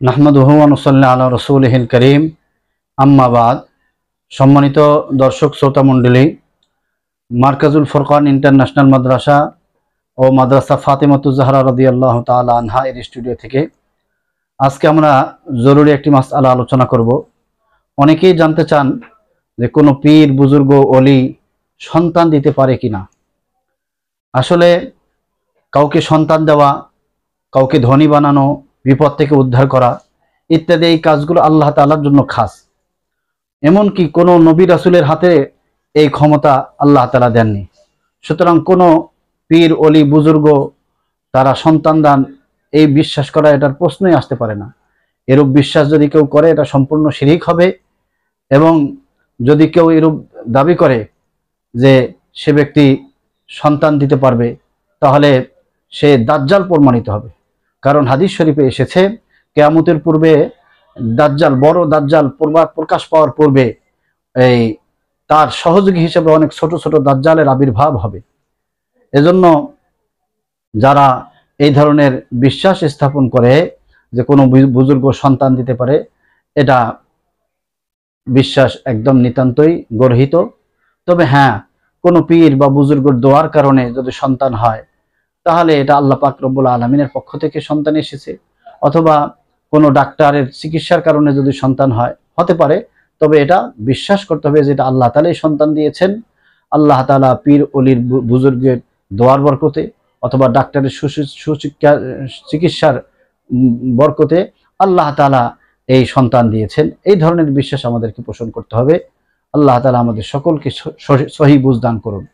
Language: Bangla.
নাহমাদুহু ওয়া নুসাল্লি আলা রাসূলিহিল কারীম আম্মা বাদ। সম্মানিত দর্শক শ্রোতা মণ্ডলী, মার্কাজুল ফুরকান ইন্টারন্যাশনাল মাদ্রাসা ও মাদ্রাসা ফাতেমাতুজ জাহরা রাদিয়াল্লাহু তাআলা আনহা এর স্টুডিও থেকে আজকে আমরা জরুরি একটি মাসআলা আলোচনা করব। অনেকেই জানতে চান যে কোনো পীর বুজুর্গ ওলি সন্তান দিতে পারে কিনা। আসলে কাউকে সন্তান দেওয়া, কাউকে ধনী বানানো, বিপদ থেকে উদ্ধার করা ইত্যাদি এই কাজগুলো আল্লাহ তাআলার জন্য খাস। এমনকি কোনো নবী রাসূলের হাতে এই ক্ষমতা আল্লাহ তাআলা দেননি। সুতরাং কোনো পীর ওলি বুজুর্গ তারা সন্তান দান এই বিশ্বাস করা এটার প্রশ্নই আসতে পারে না। এরূপ বিশ্বাস যদি কেউ করে এটা সম্পূর্ণ শিরক হবে, এবং যদি কেউ এরূপ দাবি করে যে সে ব্যক্তি সন্তান দিতে পারবে তাহলে সে দাজ্জাল প্রমাণিত হবে। কারণ হাদিস শরীফে এসেছে কিয়ামতের পূর্বে দাজ্জাল, বড় দাজ্জাল প্রকাশ পাওয়ার পূর্বে এই তার সহযোগী হিসেবে অনেক ছোট ছোট দাজ্জালের আবির্ভাব হবে। এজন্য যারা এই ধরনের বিশ্বাস স্থাপন করে যে কোনো বুজুর্গ সন্তান দিতে পারে, এটা বিশ্বাস একদম নিতান্তই গর্হিত। তবে হ্যাঁ, কোনো পীর বা বুজুর্গর দোয়ার কারণে যদি সন্তান হয় তাহলে এটা আল্লাহ পাক রব্বুল আলামিনের পক্ষ থেকে সন্তান এসেছে, অথবা কোনো ডাক্তারের চিকিৎসার কারণে যদি সন্তান হয় হতে পারে। তবে এটা বিশ্বাস করতে হবে যেটা আল্লাহ তাআলাই সন্তান দিয়েছেন। আল্লাহ তাআলা পীর ওলির বুজুর্গের দোয়ার বরকতে অথবা ডাক্তারের চিকিৎসার বরকতে আল্লাহ তাআলা এই সন্তান দিয়েছেন। এই ধরনের বিশ্বাস আমাদেরকে পোষণ করতে হবে। আল্লাহ তাআলা আমাদের সকলকে সহিহ বুঝ দান করুন।